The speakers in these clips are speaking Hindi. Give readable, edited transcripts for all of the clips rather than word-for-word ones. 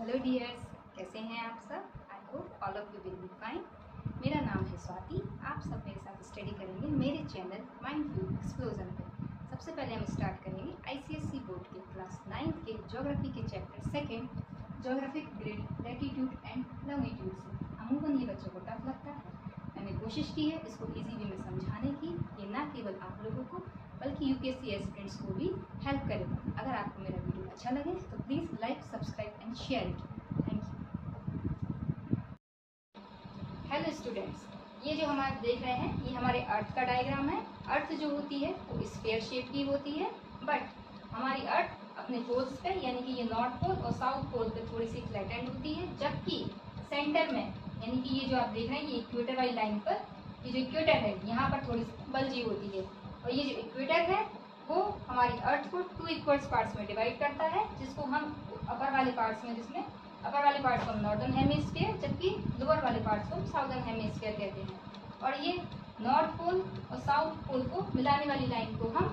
हेलो डियर्स, कैसे हैं आप सब। I hope all of you will be fine. मेरा नाम है स्वाति। आप सब मेरे साथ स्टडी करेंगे मेरे चैनल माइंडफुल एक्सप्लोजन पे। सबसे पहले हम स्टार्ट करेंगे आईसीएसई बोर्ड के क्लास 9 के ज्योग्राफी के chapter second geographic grid latitude and longitude से। अमूमन ये बच्चों को टफ लगता है। मैंने कोशिश की है इसको ईजी वे में समझाने की, ये ना केवल आप लोगों को बल्कि यूपीएससी एस्पिरेंट्स को भी हेल्प करेगा। अगर आपको मेरा वीडियो अच्छा लगे तो please like, subscribe and share it. Thank you. Hello students, ये जो हमारे देख रहे हैं ये हमारे अर्थ का डायग्राम है। अर्थ जो होती है वो स्फीयर शेप की होती है, बट हमारी अर्थ अपने पोल्स पे यानी कि ये नॉर्थ पोल और साउथ पोल पे थोड़ी सी फ्लैटेंड होती है, जबकि सेंटर में यानी कि ये जो आप देख रहे हैं ये इक्वेटर वाली लाइन पर ये जो इक्वेटर है यहाँ पर थोड़ी सी बल्जी होती है। और ये जो इक्वेटर है वो हमारी अर्थ को 2 इक्वल्स पार्ट्स में डिवाइड करता है, जिसको हम अपर वाले पार्ट्स में जिसमें अपर वाले पार्ट्स को हम नॉर्दर्न हेमिस्फीयर जबकि लोअर वाले पार्ट्स को हम साउदर्न हेमिस्फीयर कहते हैं। और ये नॉर्थ पोल और साउथ पोल को मिलाने वाली लाइन को हम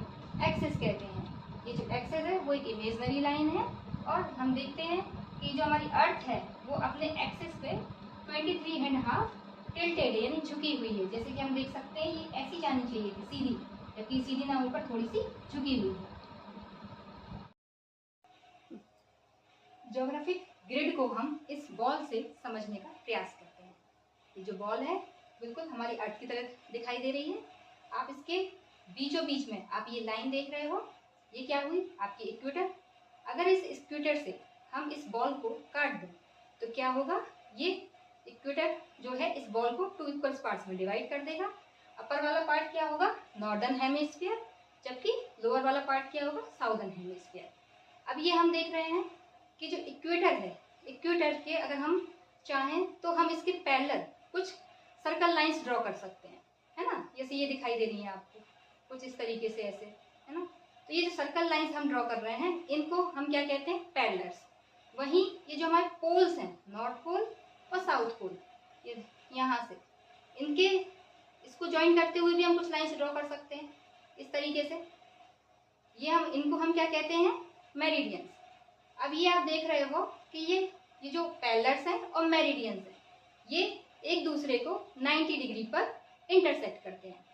एक्सिस कहते हैं। ये जो एक्सिस है वो एक इमेजनरी लाइन है और हम देखते हैं कि जो हमारी अर्थ है वो अपने एक्सिस पे 23.5 टिल्टेड है यानी झुकी हुई है। जैसे कि हम देख सकते हैं ये ऐसी जानी चाहिए थी सीधी, जबकि सीधी ना ऊपर थोड़ी सी झुकी हुई है। ज्योग्राफिक ग्रिड को हम इस बॉल से समझने का प्रयास करते हैं। ये जो बॉल है बिल्कुल हमारी अर्थ की तरह दिखाई दे रही है। आप इसके बीचों बीच में आप ये लाइन देख रहे हो, ये क्या हुई आपकी इक्वेटर। अगर इस इक्वेटर से हम इस बॉल को काट दें तो क्या होगा, ये इक्वेटर जो है इस बॉल को 2 इक्वल्स पार्ट्स में डिवाइड कर देगा। अपर वाला पार्ट क्या होगा नॉर्दर्न हेमिस्फीयर, जबकि लोअर वाला पार्ट क्या होगा साउदर्न हेमिस्फीयर। अब ये हम देख रहे हैं कि जो इक्वेटर है, इक्वेटर के अगर हम चाहें तो हम इसके पैरेलल कुछ सर्कल लाइंस ड्रॉ कर सकते हैं, है ना। जैसे ये दिखाई दे रही है आपको कुछ इस तरीके से ऐसे, है ना। तो ये जो सर्कल लाइंस हम ड्रॉ कर रहे हैं इनको हम क्या कहते हैं पैरेलल्स। वहीं ये जो हमारे पोल्स हैं नॉर्थ पोल और साउथ पोल, ये यहाँ से इनके इसको ज्वाइन करते हुए भी हम कुछ लाइंस ड्रॉ कर सकते हैं इस तरीके से। ये हम इनको हम क्या कहते हैं मेरिडियंस। अब ये आप देख रहे हो कि ये जो पैरेलल्स हैं और मेरिडियंस हैं ये एक दूसरे को 90 डिग्री पर इंटरसेक्ट करते हैं।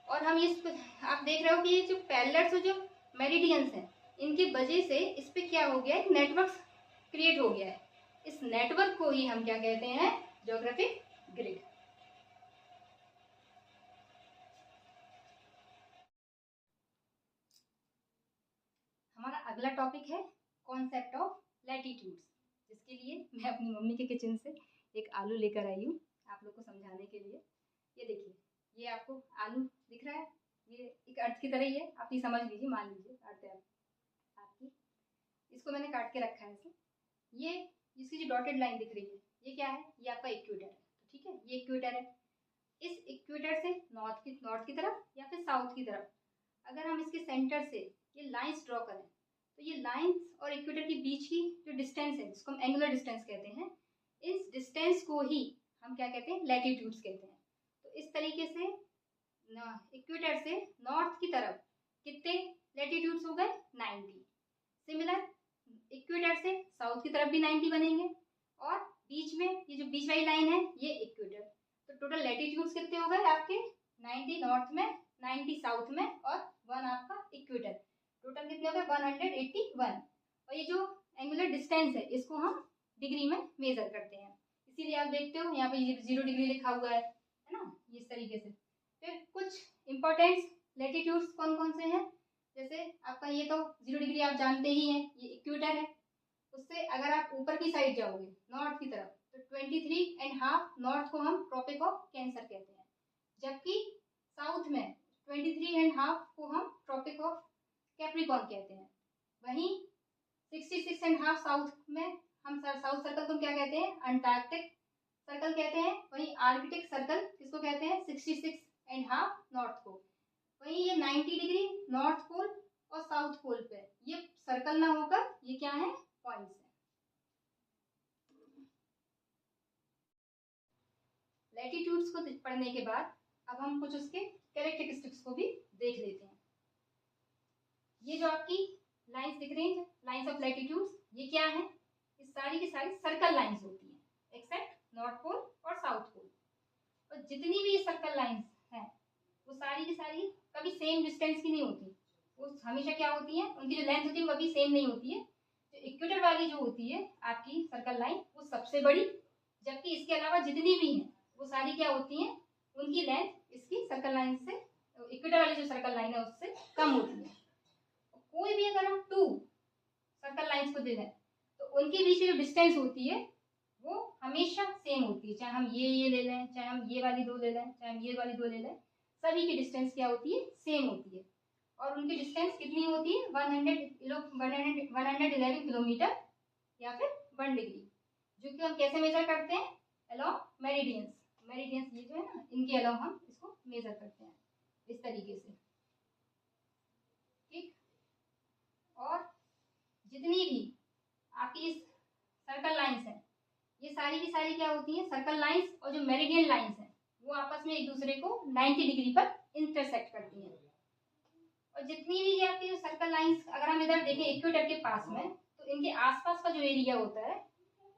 और हम इस आप देख रहे हो कि ये जो पैरेलल्स और जो मेरिडियंस हैं इनकी वजह से इस पे क्या हो गया है नेटवर्क क्रिएट हो गया है। इस नेटवर्क को ही हम क्या कहते हैं ज्योग्राफिक ग्रिड। हमारा अगला टॉपिक है कॉन्सेप्ट ऑफ लैटिट्यूड्स, जिसके लिए मैं अपनी मम्मी के किचन से एक आलू लेकर आई हूँ आप लोग को समझाने के लिए। ये देखिए, ये आपको आलू दिख रहा है, ये एक अर्थ की तरह ही है, आप ये समझ लीजिए, मान लीजिए अर्थ है आपकी। इसको मैंने काट के रखा है ऐसे। ये इसकी जो डॉटेड लाइन दिख रही है ये क्या है, ये आपका इक्वेटर है। तो ठीक है, ये इक्वेटर है। इस इक्वेटर से नॉर्थ की तरफ या फिर साउथ की तरफ अगर हम इसके सेंटर से ये लाइंस ड्रॉ करें तो ये लाइंस और इक्वेटर के बीच की जो डिस्टेंस है जिसको हम एंगुलर डिस्टेंस कहते हैं, इस डिस्टेंस को ही हम क्या कहते हैं लैटिट्यूड्स कहते हैं। तो इस तरीके से इक्वेटर से नॉर्थ की तरफ कितने लैटिट्यूड्स हो गए 90। सिमिलर इक्वेटर से साउथ की तरफ भी 90 बनेंगे और बीच में ये जो बीच वाली लाइन है ये इक्वेटर। तो टोटल लैटिट्यूड्स कितने हो गए आपके 90 नॉर्थ में, 90 साउथ में और 1 आपका इक्वेटर। टोटल कितने हो गए 181। और ये जो एंगुलर डिस्टेंस है इसको हम डिग्री में मेजर करते हैं, इसीलिए आप देखते हो यहाँ पे 0 डिग्री लिखा हुआ है ना, इस तरीके से। फिर कुछ इंपॉर्टेंट लैटिट्यूड्स कौन कौन से हैं, जैसे आपका ये तो 0 डिग्री आप जानते ही हैं, ये इक्वेटर है। उससे अगर आप ऊपर की साइड जाओगे नॉर्थ की तरफ तो 23.5 नॉर्थ को हम ट्रॉपिक ऑफ कैंसर कहते हैं, जबकि साउथ में 23.5 को हम ट्रॉपिक ऑफ कैप्रिकॉर्न कहते हैं। वहीं 66.5 साउथ में हम साउथ सर्कल को क्या कहते हैं अंटार्कटिक सर्कल कहते हैं। वहीं आर्कटिक सर्कल किसको कहते हैं 66.5 नॉर्थ को। वहीं ये 90 डिग्री नॉर्थ पोल और साउथ पोल पे ये सर्कल ना होकर ये क्या है पॉइंट्स है। लैटिट्यूड्स को पढ़ने के बाद अब हम कुछ उसके कैरेक्टरिस्टिक्स को भी देख लेते हैं। ये जो आपकी लाइंस दिख रही हैं लाइंस ऑफ लैटिट्यूड्स, ये क्या है, इस सारी की सारी सर्कल लाइंस होती हैं एक्सेप्ट नॉर्थ पोल और साउथ पोल। और जितनी भी सर्कल लाइंस हैं वो सारी की सारी कभी सेम डिस्टेंस की नहीं होती, वो हमेशा क्या होती है, उनकी जो लेंथ होती है वो कभी सेम नहीं होती है। जो इक्वेटर वाली जो होती है आपकी सर्कल लाइन वो सबसे बड़ी, जबकि इसके अलावा जितनी भी हैं वो सारी क्या होती हैं, उनकी लेंथ इसकी सर्कल लाइन से, इक्वेटर वाली जो सर्कल लाइन है उससे कम होती है। कोई भी अगर हम टू सर्कल लाइंस को दे दें तो उनके बीच जो डिस्टेंस होती है वो हमेशा सेम होती है, चाहे हम ये ले लें, चाहे हम ये वाली दो ले लें, चाहे हम ये वाली दो ले लें, सभी की डिस्टेंस क्या होती है, सेम होती है। और उनकी डिस्टेंस कितनी होती है, 111 किलोमीटर या फिर 1 डिग्री, जो कि हम कैसे मेजर करते हैं, अलोंग मेरिडियंस। मेरिडियंस ये जो है ना, इनके अलोंग हम इसको मेजर करते हैं इस तरीके से, ठीक। और जितनी भी आपकी इस सर्कल लाइंस हैं ये सारी की सारी क्या होती हैं, सर्कल लाइंस और जो मेरिडियन लाइंस हैं वो आपस में एक दूसरे को 90 डिग्री पर इंटरसेक्ट करती हैं। और जितनी भी आपकी जो सर्कल लाइंस अगर हम इधर देखें इक्वेटर के पास में, तो इनके आसपास का जो एरिया होता है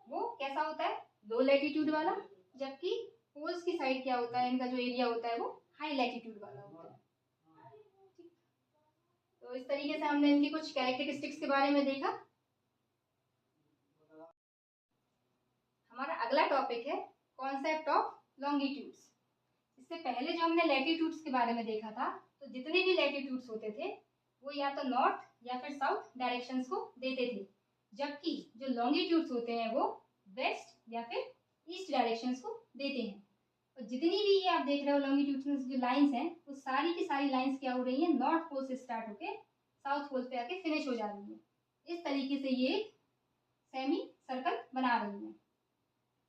वो कैसा होता है, लो लैटिट्यूड वाला, जबकि पोल्स की साइड क्या होता है, इनका जो एरिया होता है वो हाई लैटिट्यूड वाला होता है। तो इस तरीके से हमने इनकी कुछ कैरेक्टरिस्टिक्स के बारे में देखा। हमारा अगला टॉपिक है कॉन्सेप्ट ऑफ लॉन्गिट्यूड्स। इससे पहले जो हमने लैटिट्यूड्स के बारे में देखा था, तो जितने भी लैटिट्यूड्स होते थे वो या तो नॉर्थ या फिर साउथ डायरेक्शंस को देते थे, जबकि जो लॉन्गिट्यूड्स होते हैं वो वेस्ट या फिर ईस्ट डायरेक्शंस को देते हैं। और जितनी भी ये आप देख रहे हो लॉन्गिट्यूड्स जो लाइंस हैं वो सारी की सारी लाइंस क्या हो रही हैं, नॉर्थ पोल से स्टार्ट होके साउथ पोल पे आके फिनिश हो जा रही है। इस तरीके से ये एक सेमी सर्कल बना रही है।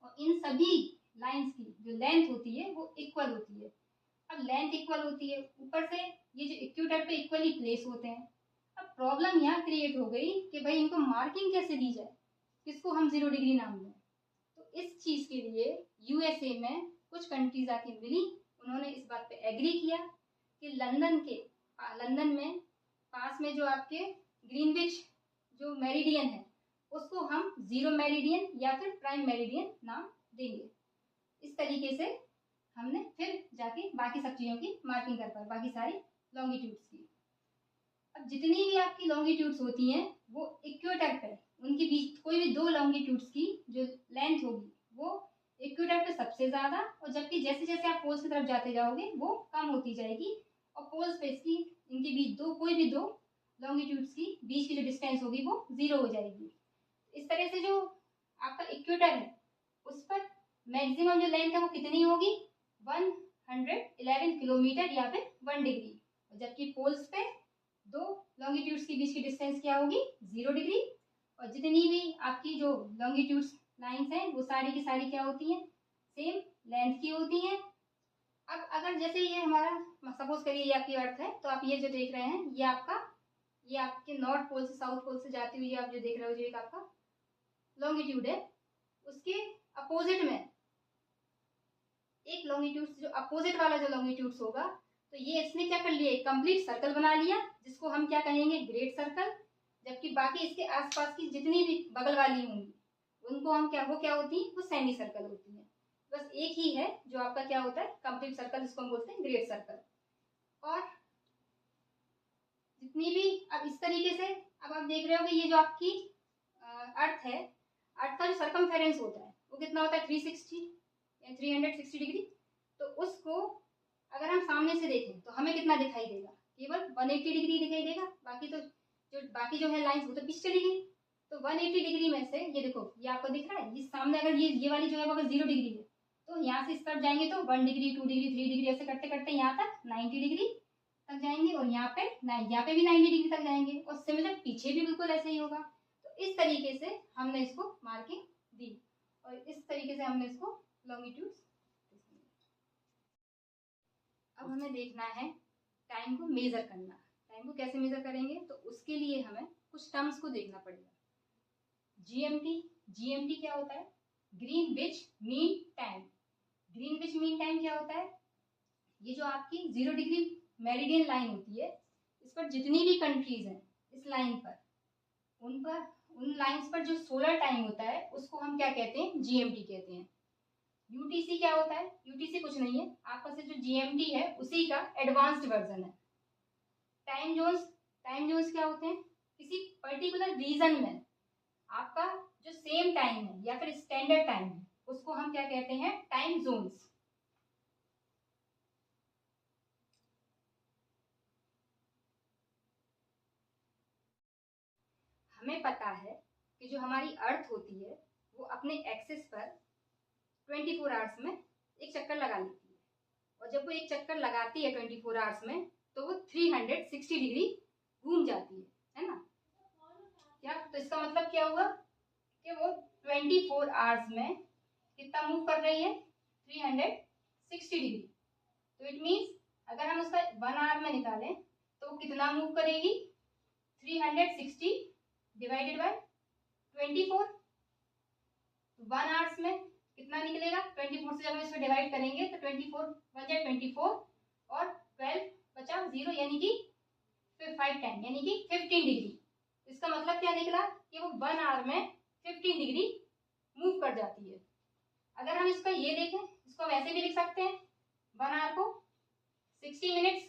और इन सभी लाइंस की जो लेंथ होती है वो इक्वल होती है। अब लेंथ इक्वल होती है, ऊपर से ये जो इक्वेटर पे इक्वली प्लेस होते हैं। अब प्रॉब्लम यहाँ क्रिएट हो गई कि भाई इनको मार्किंग कैसे दी जाए, किसको हम 0 डिग्री नाम दें। तो इस चीज़ के लिए यूएसए में कुछ कंट्रीज आके मिली, उन्होंने इस बात पे एग्री किया कि लंदन में पास में जो आपके ग्रीनविच जो मेरिडियन है उसको हम 0 मेरिडियन या फिर प्राइम मेरिडियन नाम देंगे। इस तरीके से हमने फिर जाके बाकी सब चीज़ों की मार्किंग कर पाए, बाकी सारी लॉन्गिट्यूड्स की। अब जितनी भी आपकी लॉन्गिट्यूड्स होती हैं वो इक्वेटर पे, उनके बीच कोई भी दो लॉन्गिट्यूड्स की जो लेंथ होगी वो इक्वेटर पे सबसे ज़्यादा, और जबकि जैसे जैसे आप पोल्स की तरफ जाते जाओगे वो कम होती जाएगी। और पोल्स पे इसकी इनके बीच कोई भी दो लॉन्गिट्यूड्स की बीच की जो डिस्टेंस होगी वो 0 हो जाएगी। इस तरह से जो आपका इक्वेटर है उस पर मैक्सिमम जो लेंथ है वो कितनी होगी, 111 किलोमीटर या फिर 1 डिग्री। जबकि पोल्स पे दो लॉन्गिट्यूड्स के बीच की डिस्टेंस क्या होगी, 0 डिग्री। और जितनी भी आपकी जो लॉन्गिट्यूड्स लाइंस हैं वो सारी की सारी क्या होती हैं, सेम लेंथ की होती हैं। अब अगर जैसे ये हमारा सपोज करिए ये आपकी अर्थ है, तो आप ये जो देख रहे हैं ये आपके नॉर्थ पोल से साउथ पोल से जाती हुई आप जो देख रहे हो जो एक आपका लॉन्गिट्यूड है, उसके अपोजिट में एक लॉन्गिट्यूड जो अपोजिट वाला जो लॉन्गिट्यूड्स होगा, तो ये इसने क्या कर लिया, एक कंप्लीट सर्कल बना लिया जिसको हम क्या कहेंगे, ग्रेट सर्कल। जबकि बाकी इसके आसपास की जितनी भी बगल वाली होंगी उनको हम क्या होती हैं, वो सेमी सर्कल होती हैं। बस एक ही है जो आपका क्या होता है, कंप्लीट सर्कल, जिसको हम बोलते हैं ग्रेट सर्कल। और जितनी भी अब इस तरीके से अब आप देख रहे हो कि ये जो आपकी अर्थ है, अर्थ का जो सर्कमफेरेंस होता है वो कितना होता है, 360 डिग्री। तो उसको अगर हम सामने से देखें तो हमें कितना दिखाई देगा, केवल 180 डिग्री दिखाई देगा। बाकी जो है लाइंस वो तो पीछे चली गई। तो 180 डिग्री में से ये देखो, ये आपको दिख रहा है, ये सामने अगर ये वाली जो है अगर 0 डिग्री है तो यहाँ से इस तरफ जाएंगे तो 1 डिग्री 2 डिग्री 3 डिग्री ऐसे करते करते यहाँ तक 90 डिग्री तक जाएंगे, और यहाँ पे भी 90 डिग्री तक जाएंगे, और सिमिलर पीछे भी बिल्कुल ऐसे ही होगा। तो इस तरीके से हमने इसको मार्किंग दी, और इस तरीके से हमने इसको लॉन्गिट्यूड्स। अब हमें देखना है टाइम को मेजर करना। टाइम को कैसे मेजर करेंगे, तो उसके लिए हमें कुछ टर्म्स को देखना पड़ेगा। जीएमटी क्या होता है, Greenwich mean time. Greenwich mean time क्या होता है, ये जो आपकी 0 डिग्री मेरिडियन लाइन होती है, इस पर जितनी भी कंट्रीज हैं इस लाइन पर उन लाइंस पर जो सोलर टाइम होता है उसको हम क्या कहते हैं, जीएमटी कहते हैं। यूटीसी क्या होता है, यूटीसी कुछ नहीं है, आपका से जो जीएमटी है उसी का एडवांस्ड वर्जन है। टाइम जोन्स क्या होते हैं, किसी पर्टिकुलर रीजन में आपका जो सेम टाइम है या फिर स्टैंडर्ड टाइम है उसको हम क्या कहते हैं, टाइम जोन्स। हमें पता है कि जो हमारी अर्थ होती है वो अपने एक्सिस पर 24 आवर्स में एक चक्कर लगा लेती है, और जब वो एक चक्कर लगाती है 24 आवर्स में तो वो 360 डिग्री घूम जाती है ना। क्या, तो इसका मतलब क्या हुआ कि वो 24 आवर्स में कितना मूव कर रही है, 360 डिग्री। तो इट मीन्स अगर हम उसका 1 आवर में निकालें तो वो कितना मूव करेगी, 360 डिवाइडेड बाय 24। 1 आवर्स में कितना निकलेगा, 24 से जब हम इसमें डिवाइड करेंगे तो 24 1 जा 24 और 12 बचा 0, यानी कि 5 10 यानी कि 15 डिग्री। इसका मतलब क्या निकला कि वो 1 आवर में 15 डिग्री मूव कर जाती है। अगर हम इसका ये देखें, इसको हम ऐसे भी लिख सकते हैं 1 आवर को 60 मिनट्स,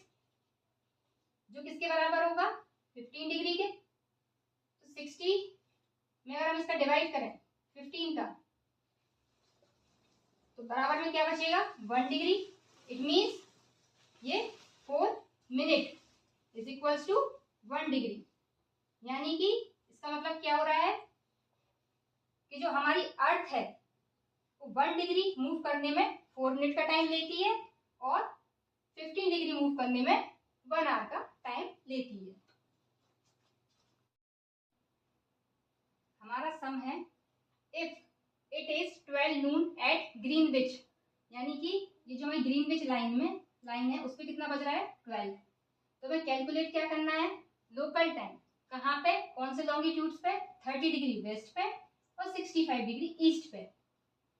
जो किसके बराबर होगा, 15 डिग्री के। तो 60 में अगर हम इसका डिवाइड करें 15 का तो बराबर में क्या बचेगा, 1 डिग्री। इट मीन्स ये 4 minute is equals to 1 degree. यानी कि इसका मतलब क्या हो रहा है कि जो हमारी अर्थ है वो 1 डिग्री मूव करने में 4 मिनट का टाइम लेती है और 15 डिग्री मूव करने में 1 आवर का टाइम लेती है। हमारा सम है if it is 12 noon at Greenwich, यानी कि ये जो हमारी ग्रीनविच लाइन है उस पर कितना बज रहा है, 12। तो हमें कैलकुलेट क्या करना है, लोकल टाइम कहाँ पे, कौन से लॉन्गिट्यूड्स पे, 30 डिग्री वेस्ट पे और 65 डिग्री ईस्ट पे।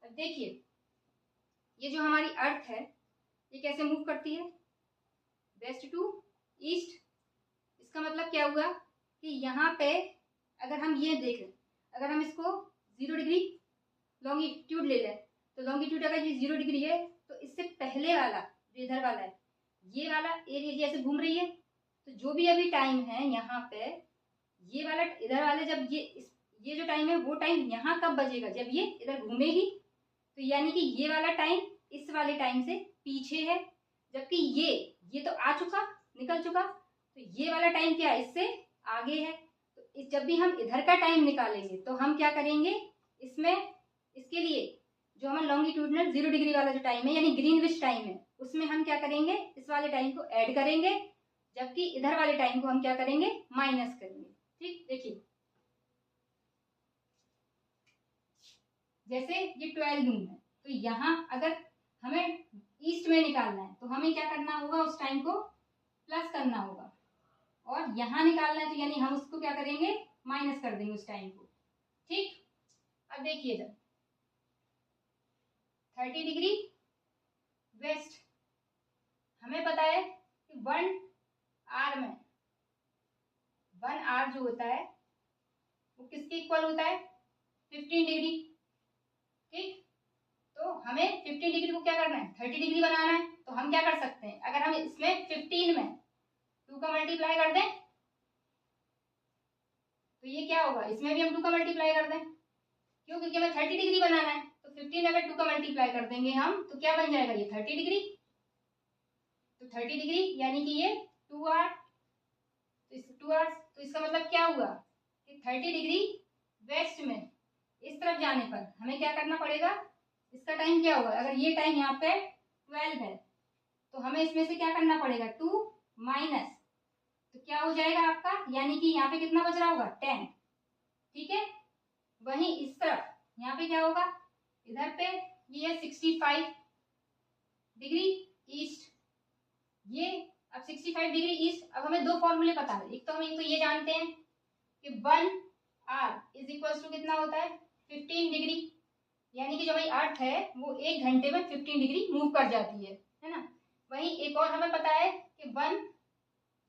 अब देखिए ये जो हमारी अर्थ है ये कैसे मूव करती है, वेस्ट टू ईस्ट। इसका मतलब क्या हुआ कि यहाँ पे अगर हम ये देखें, अगर हम इसको 0 डिग्री लॉन्गिट्यूड ले लें तो लॉन्गिट्यूड अगर ये 0 डिग्री है तो इससे पहले वाला जो इधर वाला है ये वाला एरिया जैसे घूम रही है, तो जो भी अभी टाइम है यहाँ पे ये वाला इधर वाले जब ये जो टाइम है वो टाइम यहाँ कब बजेगा, जब ये इधर घूमेगी। तो यानी कि ये वाला टाइम इस वाले टाइम से पीछे है, जबकि ये तो आ चुका, निकल चुका, तो ये वाला टाइम क्या है, इससे आगे है। तो जब भी हम इधर का टाइम निकालेंगे तो हम क्या करेंगे, इसमें इसके लिए जो हमारा लॉन्गिट्यूडनल 0 डिग्री वाला जो टाइम है यानी ग्रीनविच टाइम है उसमें हम क्या करेंगे, इस वाले टाइम को ऐड करेंगे, जबकि इधर वाले टाइम को हम क्या करेंगे, माइनस करेंगे। ठीक, देखिए जैसे ये 12 नून है तो यहाँ अगर हमें ईस्ट में निकालना है तो हमें क्या करना होगा, उस टाइम को प्लस करना होगा, और यहाँ निकालना है तो यानी हम उसको क्या करेंगे, माइनस कर देंगे उस टाइम को। ठीक, अब देखिए जब 30 डिग्री वेस्ट, हमें पता है कि 1 आवर में 1 आवर जो होता है वो किसके इक्वल होता है, 15 डिग्री। ठीक, तो हमें 15 डिग्री को क्या करना है, 30 डिग्री बनाना है। तो हम क्या कर सकते हैं, अगर हम इसमें 15 में 2 का मल्टीप्लाई कर दें तो ये क्या होगा, इसमें भी हम 2 का मल्टीप्लाई कर दें, क्यों, क्योंकि हमें 30 डिग्री बनाना है। तो 15 अगर 2 का मल्टीप्लाई कर देंगे हम तो क्या बन जाएगा, ये 30 डिग्री। तो 30 डिग्री यानी कि ये 2 आवर, तो इस 2 आवर्स, तो इसका मतलब क्या हुआ कि 30 डिग्री वेस्ट में इस तरफ जाने पर हमें क्या करना पड़ेगा, इसका टाइम क्या होगा, अगर ये टाइम यहाँ पे 12 है तो हमें इसमें से क्या करना पड़ेगा, 2 माइनस, तो क्या हो जाएगा आपका, यानी कि यहाँ पे कितना बच रहा होगा, 10। ठीक है, वहीं इस तरफ यहाँ पे क्या होगा, इधर पे ये है 65 डिग्री ईस्ट, ये अब 65 डिग्री ईस्ट। अब हमें 2 फॉर्मूले पता है, एक तो ये जानते हैं कि 1 आवर इज इक्वल टू कितना होता है, 15 डिग्री, यानी कि जो भाई अर्थ है वो 1 घंटे में 15 डिग्री मूव कर जाती है ना। वहीं एक और हमें पता है कि 1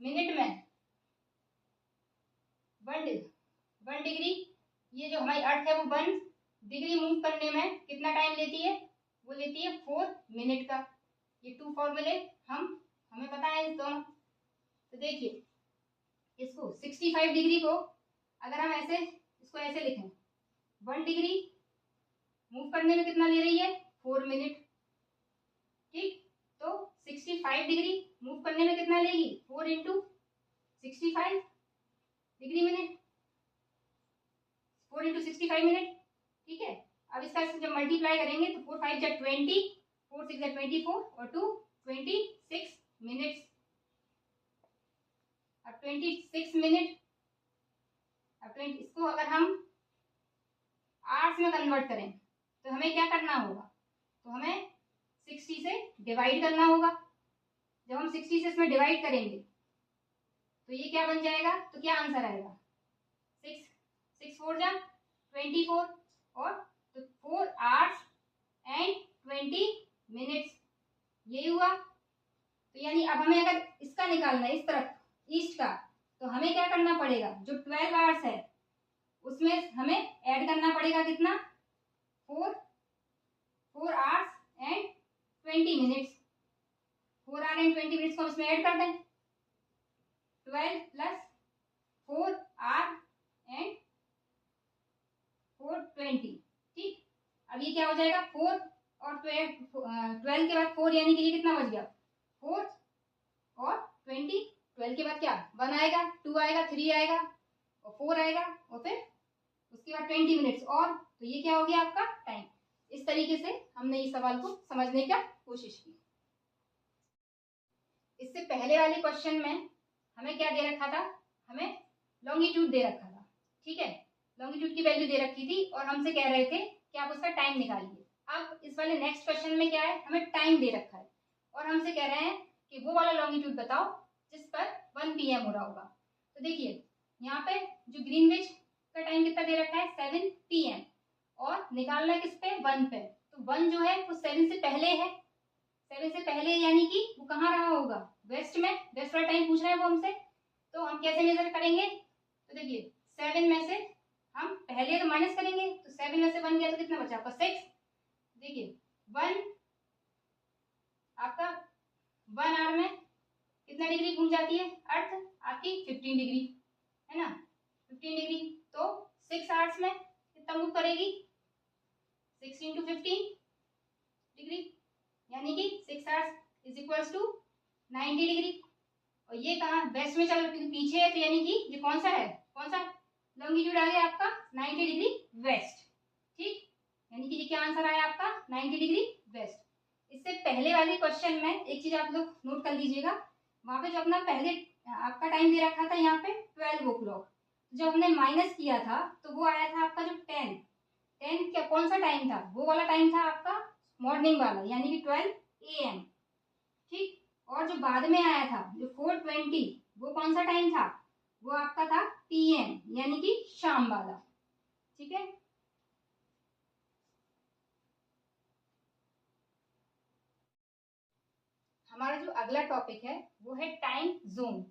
मिनट में 1 डिग्री ये जो हमारी अर्थ है वो 1 डिग्री मूव करने में कितना टाइम लेती है, वो लेती है 4 मिनट का। ये 2 फॉर्मूले हमें पता है इस दोनों। तो देखिए इसको 65 डिग्री को अगर हम ऐसे इसको ऐसे लिखें, 1 डिग्री मूव करने में कितना ले रही है, 4 मिनट। ठीक, तो 65 डिग्री मूव करने में कितना लेगी, 4 into 65 degree minute, 4 into 65 minute. ठीक है, अब इसका जब मल्टीप्लाई करेंगे तो 4 5 जा 20, 4 6 जा 24 और 2 26 मिनट्स। अब 26 मिनट, अब इसको अगर हम आवर्स में कन्वर्ट करें तो हमें क्या करना होगा, तो हमें 60 से डिवाइड करना होगा। जब हम 60 से इसमें डिवाइड करेंगे तो ये क्या बन जाएगा, तो क्या आंसर आएगा, 6 4 जा 24 और तो 4 आवर्स एंड 20 मिनट्स, यही हुआ। तो यानी अब हमें अगर इसका निकालना है इस तरफ ईस्ट का, तो हमें क्या करना पड़ेगा, जो 12 आवर्स है उसमें हमें ऐड करना पड़ेगा कितना, 4 hours and 20 minutes. 4 our and 20 minutes को हम इसमें ऐड कर दें, 12 प्लस 4 आवर एंड 4 20। ठीक, अब ये क्या हो जाएगा, 4 और 12 के बाद 4 यानी कि ये कितना बच गया, 4 और 20, 12 के बाद क्या 1 आएगा, 2 आएगा, 3 आएगा और 4 आएगा और फिर उसके बाद 20 मिनट्स और, तो ये क्या हो गया आपका टाइम। इस तरीके से हमने इस सवाल को समझने का कोशिश की। इससे पहले वाले क्वेश्चन में हमें क्या दे रखा था, हमें लॉन्गिट्यूड दे रखा था। ठीक है, लॉन्गिट्यूड की वैल्यू दे रखी थी और हमसे कह रहे थे कि आप उसका टाइम निकालिए। अब इस वाले नेक्स्ट क्वेश्चन में क्या है, हमें टाइम दे रखा है और हमसे कह रहे हैं कि वो वाला लॉन्गिट्यूड बताओ जिस पर 1 PM हो रहा होगा। तो देखिए यहाँ पे जो ग्रीनविच का टाइम कितना दे रखा है, 7 PM और निकालना है किस पे, 1 पे। तो 1 जो है वो 7 से पहले है, 7 से पहले यानी कि वो कहाँ रहा होगा, वेस्ट में। वेस्ट वाला टाइम पूछ रहा है वो हमसे, तो हम कैसे मेजर करेंगे, तो देखिए 7 में से हम पहले तो माइनस करेंगे, तो 7 में से 1 गया तो कितना बचा आपका 6। देखिए 1 आपका 1 आवर में कितना डिग्री घूम जाती है अर्थ आपकी, 15 डिग्री है ना, 15 डिग्री। तो 6 आवर्स में कितना मूव करेगी, 6 इंटू 15 डिग्री, यानी कि 6 hours is equals to 90 degree. और ये कहाँ वेस्ट में चल रहा है, पीछे है, तो यानी कि ये कौन सा है, कौन सा लॉन्गिट्यूड आ गया आपका 90 डिग्री वेस्ट। ठीक, यानी कि ये क्या आंसर आया आपका 90 डिग्री वेस्ट। इससे पहले वाले क्वेश्चन में एक चीज आप लोग नोट कर लीजिएगा, वहां पे जो अपना पहले आपका टाइम दे रखा था यहाँ पे 12 o'clock, जब हमने माइनस किया था तो वो आया था आपका जो 10 क्या कौन सा टाइम था, वो वाला टाइम था आपका मॉर्निंग वाला, यानी कि 12 AM। ठीक, और जो बाद में आया था जो 4:20 वो कौन सा टाइम था, वो आपका था PM, यानी कि शाम वाला। ठीक है, हमारा जो अगला टॉपिक है वो है टाइम जोन।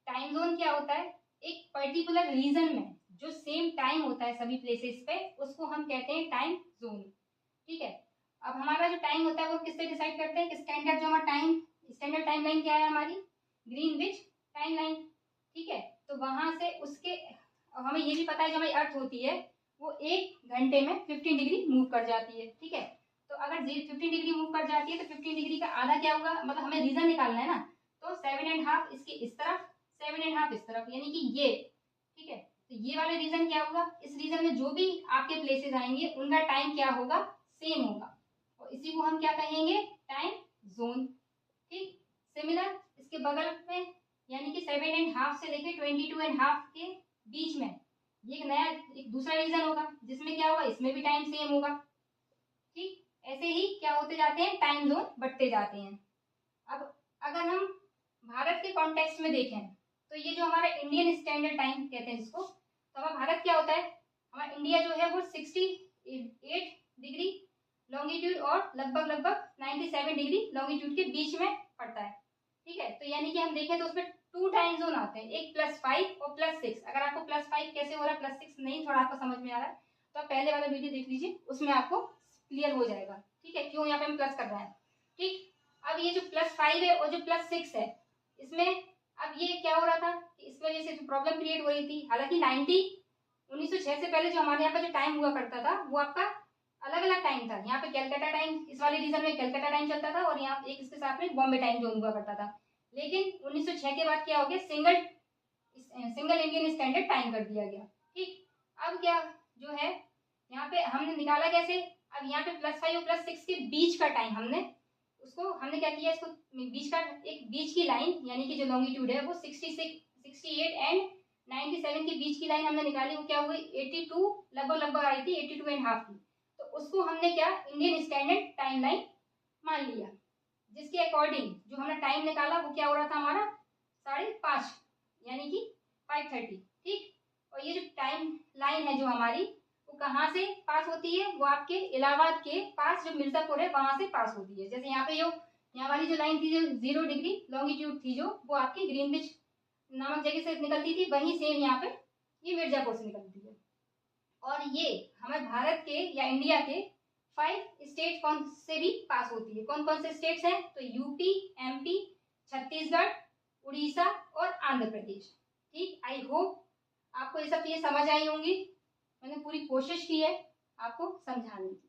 टाइम जोन क्या होता है, एक पर्टिकुलर रीजन में जो सेम टाइम होता है सभी प्लेसेस पे, उसको हम कहते हैं टाइम जोन। ठीक है, अब हमारा जो टाइम होता है वो किससे डिसाइड करते हैं, स्टैंडर्ड जो हमारा टाइम, स्टैंडर्ड टाइम लाइन क्या है हमारी, ग्रीनविच टाइम लाइन। ठीक है, तो वहां से उसके हमें ये भी पता है जो हमारी अर्थ होती है वो 1 घंटे में 15 डिग्री मूव कर जाती है। ठीक है, तो अगर 15 डिग्री मूव कर जाती है तो 15 डिग्री का आधा क्या होगा, मतलब हमें रीजन निकालना है ना, तो 7.5 इसके इस तरफ, 7.5 इस तरफ, यानी कि ये। ठीक है, तो ये वाले रीजन क्या होगा, इस रीजन में जो भी आपके प्लेसेस आएंगे उनका टाइम क्या होगा, सेम होगा, और इसी को हम क्या कहेंगे, टाइम जोन। ठीक, सिमिलर इसके बगल में यानी कि 7.5 से लेके 22.5 के बीच में ये एक दूसरा रीजन होगा जिसमें क्या होगा, इसमें भी टाइम सेम होगा। ठीक, ऐसे ही क्या होते जाते हैं, टाइम जोन बढ़ते जाते हैं। अब अगर हम भारत के कॉन्टेक्स्ट में देखें तो ये जो हमारा इंडियन स्टैंडर्ड टाइम कहते हैं इसको, तो हमारा भारत क्या होता है, हमारा इंडिया जो है वो 68 डिग्री लॉन्गिट्यूड और लगभग 97 डिग्री लॉन्गिट्यूड के बीच में पड़ता है। ठीक है, तो यानी कि हम देखें तो उसमें 2 टाइम जोन आते हैं, एक +5 और +6। अगर आपको +5 कैसे हो रहा है, +6 नहीं थोड़ा आपको समझ में आ रहा है तो आप पहले वाला वीडियो देख लीजिए, उसमें आपको क्लियर हो जाएगा। ठीक है, क्यों यहाँ पे हम प्लस कर रहे हैं। ठीक, अब ये जो +5 है और जो +6 है, इसमें अब ये क्या हो रहा था कि इस वजह से जो प्रॉब्लम क्रिएट हो रही थी, हालांकि 1906 से पहले जो हमारे यहाँ पे जो टाइम हुआ करता था वो आपका अलग अलग टाइम था। यहाँ पे कैलकाटा टाइम, इस वाले रीजन में कैलकाटा टाइम चलता था और यहाँ एक इसके साथ में बॉम्बे टाइम जोन हुआ करता था। लेकिन 1906 के बाद क्या हो गया, सिंगल इंडियन स्टैंडर्ड टाइम कर दिया गया। ठीक, अब क्या जो है यहाँ पे हमने निकाला कैसे, अब यहाँ पे +5 और +6 के बीच का टाइम हमने क्या किया, इसको बीच का एक बीच की लाइन यानी कि जो लॉन्गिट्यूड है वो 66, 68 एंड 97 के बीच की लाइन हमने निकाली। वो क्या हो गई 82, लगभग आई थी 82.5 की। तो उसको हमने क्या इंडियन स्टैंडर्ड टाइम लाइन मान लिया, जिसके अकॉर्डिंग जो हमने टाइम निकाला वो क्या हो रहा था हमारा 5:30 यानी कि 5:30। ठीक, और ये जो टाइम लाइन है जो हमारी वो कहाँ से पास होती है, वो आपके इलाहाबाद के पास जो मिर्जापुर है वहां से पास होती है। जैसे यहाँ पे जो यहाँ वाली जो लाइन थी जो 0 डिग्री लॉन्गिट्यूड थी, जो वो आपकी ग्रीनविच नामक जगह से निकलती थी, वहीं सेम यहाँ पे ये मिर्जापुर से निकलती है। और ये हमारे भारत के या इंडिया के 5 स्टेट कौन से भी पास होती है। कौन कौन से स्टेट्स हैं, तो यूपी, एमपी, छत्तीसगढ़, उड़ीसा और आंध्र प्रदेश। ठीक, आई होप आपको ये सब चीजें समझ आई होंगी। मैंने पूरी कोशिश की है आपको समझाने की।